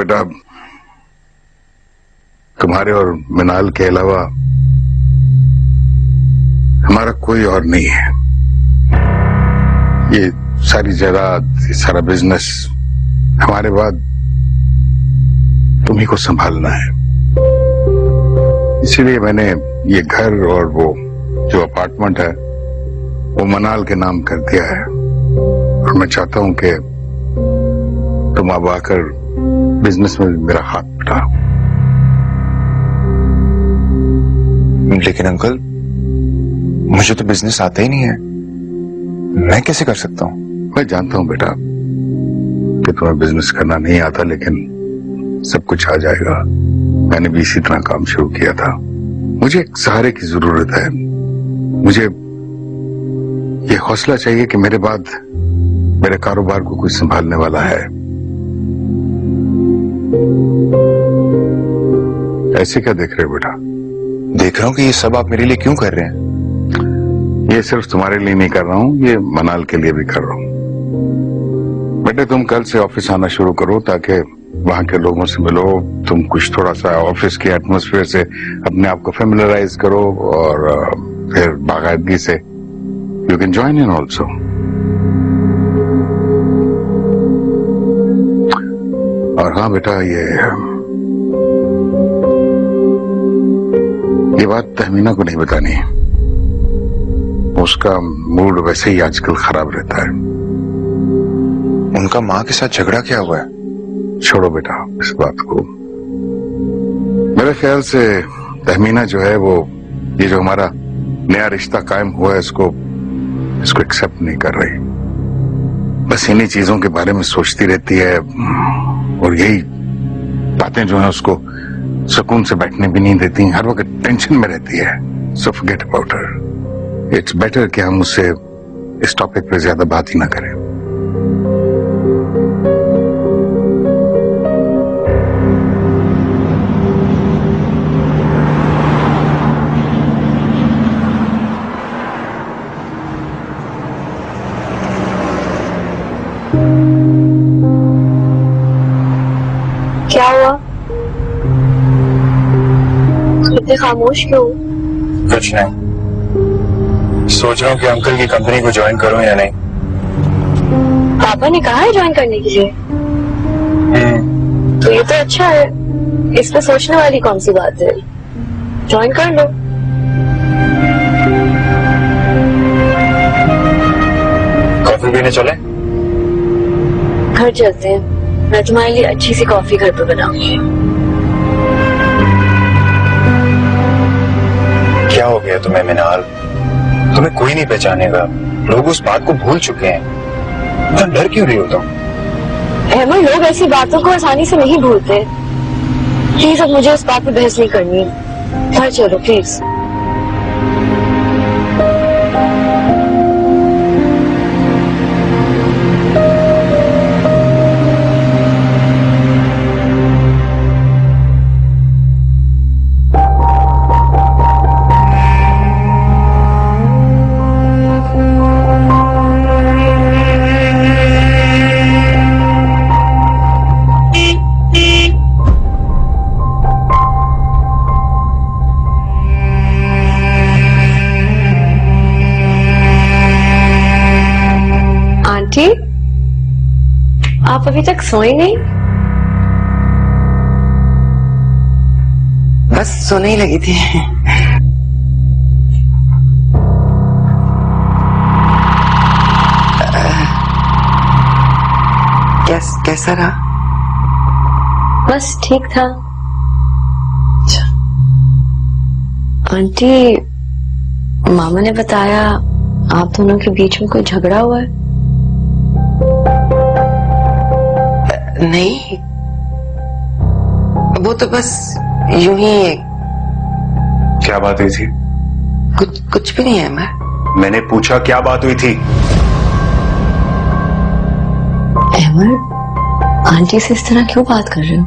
बेटा, तुम्हारे और मिनाल के अलावा हमारा कोई और नहीं है। ये सारी जायदाद, ये सारा बिजनेस हमारे बाद तुम्ही को संभालना है। इसीलिए मैंने ये घर और वो जो अपार्टमेंट है वो मनाल के नाम कर दिया है, और मैं चाहता हूं कि तुम अब आकर बिजनेस में मेरा हाथ बटाओ। लेकिन अंकल, मुझे तो बिजनेस आता ही नहीं है, मैं कैसे कर सकता हूँ? मैं जानता हूं बेटा कि तुम्हें बिजनेस करना नहीं आता, लेकिन सब कुछ आ जाएगा। मैंने भी इसी तरह काम शुरू किया था। मुझे एक सहारे की जरूरत है। मुझे ये हौसला चाहिए कि मेरे बाद मेरे कारोबार को कोई संभालने वाला है। ऐसे क्या देख रहे हो बेटा? देख रहा हूँ कि ये सब आप मेरे लिए क्यों कर रहे हैं। ये सिर्फ तुम्हारे लिए नहीं कर रहा हूँ, ये मनाल के लिए भी कर रहा हूँ। बेटे, तुम कल से ऑफिस आना शुरू करो ताकि वहां के लोगों से मिलो, तुम कुछ थोड़ा सा ऑफिस के एटमॉस्फेयर से अपने आप को फेमिलराइज करो, और फिर बाकायदगी से you can join in also. और हाँ बेटा, ये बात तहमीना को नहीं बतानी। उसका मूड वैसे ही आजकल खराब रहता है। उनका माँ के साथ झगड़ा क्या हुआ है? छोड़ो बेटा इस बात को। मेरे ख्याल से तहमीना जो है वो ये जो हमारा नया रिश्ता कायम हुआ है इसको एक्सेप्ट नहीं कर रही। बस इन्हीं चीजों के बारे में सोचती रहती है, और यही बातें जो है उसको सुकून से बैठने भी नहीं देती। हर वक्त टेंशन में रहती है। So forget about her. It's better कि हम उससे इस टॉपिक पे ज्यादा बात ही ना करें। क्या हुआ? इतने खामोश क्यों? कुछ नहीं, सोच रहा हूँ कि अंकल की कंपनी को ज्वाइन करूं या नहीं। पापा ने कहा है ज्वाइन करने के लिए? तो ये तो अच्छा है, इस पे सोचने वाली कौन सी बात है। ज्वाइन कर लो। कॉफी पीने चले? घर चलते हैं, मैं तुम्हारे लिए अच्छी सी कॉफी घर पे बनाऊंगी। क्या हो गया तुम्हें मिनाल? तुम्हें कोई नहीं पहचानेगा, लोग उस बात को भूल चुके हैं। इतना डर क्यों रही हो तुम? अहमद, लोग ऐसी बातों को आसानी से नहीं भूलते। प्लीज अब मुझे उस बात पे बहस नहीं करनी। घर चलो प्लीज। आंटी, आप अभी तक सोई नहीं? बस सोने ही लगी थी। कैसा रहा? बस ठीक था। आंटी, मामा ने बताया आप दोनों के बीच में कोई झगड़ा हुआ है। नहीं, वो तो बस यूं ही। क्या बात हुई थी? कुछ भी नहीं है। मैंने पूछा क्या बात हुई थी? अहमद, आंटी से इस तरह क्यों बात कर रहे हो?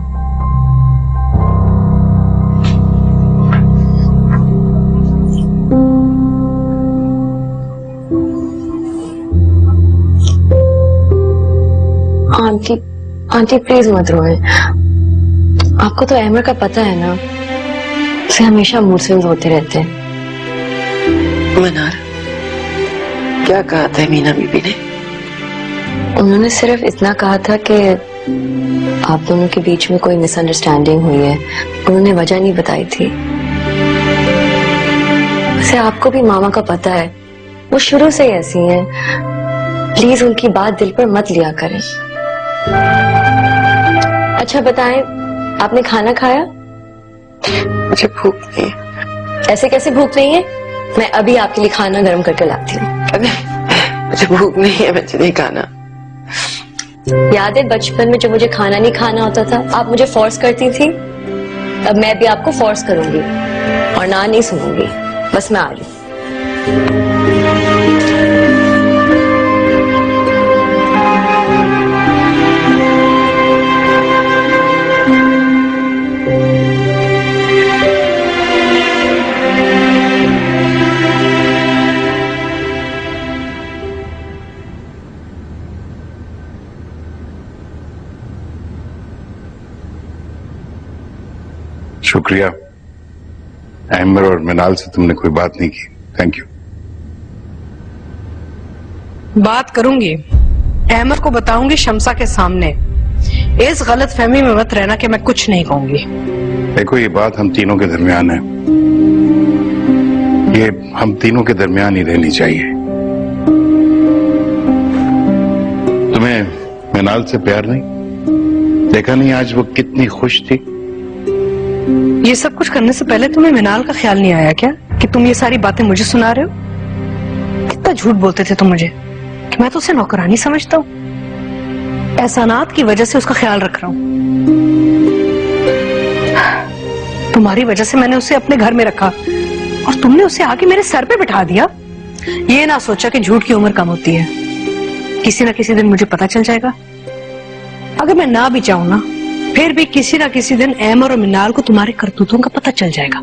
आंटी प्लीज मत रोए। आपको तो अहमर का पता है ना, उसे हमेशा मूड स्विंग्स होते रहते हैं। मनार, क्या कहा था मीना बीबी ने? उन्होंने सिर्फ इतना कहा था कि आप दोनों के बीच में कोई मिसअंडरस्टैंडिंग हुई है। उन्होंने वजह नहीं बताई थी। वैसे आपको भी मामा का पता है, वो शुरू से ही ऐसी हैं। प्लीज उनकी बात दिल पर मत लिया करें। अच्छा बताएं, आपने खाना खाया? मुझे भूख नहीं है। ऐसे कैसे भूख नहीं है? मैं अभी आपके लिए खाना गर्म करके लाती हूँ। अरे मुझे भूख नहीं है, मुझे नहीं खाना। याद है बचपन में जब मुझे खाना नहीं खाना होता था, आप मुझे फोर्स करती थी? अब मैं भी आपको फोर्स करूंगी और ना नहीं सुनूंगी। बस मैं आ रही हूँ। शुक्रिया, अहमर और मिनाल से तुमने कोई बात नहीं की। Thank you. बात करूंगी, अहमर को बताऊंगी शमसा के सामने। इस गलत फहमी में मत रहना कि मैं कुछ नहीं कहूंगी। देखो, ये बात हम तीनों के दरमियान है, ये हम तीनों के दरमियान ही रहनी चाहिए। तुम्हें मिनाल से प्यार नहीं? देखा नहीं आज वो कितनी खुश थी? ये सब कुछ करने से पहले तुम्हें मिनाल का ख्याल नहीं आया क्या कि तुम ये सारी बातें मुझे सुना रहे हो? कितना झूठ बोलते थे तुम मुझे कि मैं तो उसे नौकरानी समझता हूँ। एहसानात की वजह से उसका ख्याल रख रहा हूँ। तुम्हारी वजह से मैंने उसे अपने घर में रखा और तुमने उसे आके मेरे सर पे बिठा दिया। ये ना सोचा कि झूठ की उम्र कम होती है। किसी ना किसी दिन मुझे पता चल जाएगा। अगर मैं ना भी चाहूं ना, फिर भी किसी ना किसी दिन अहमर और मिनाल को तुम्हारे करतूतों का पता चल जाएगा।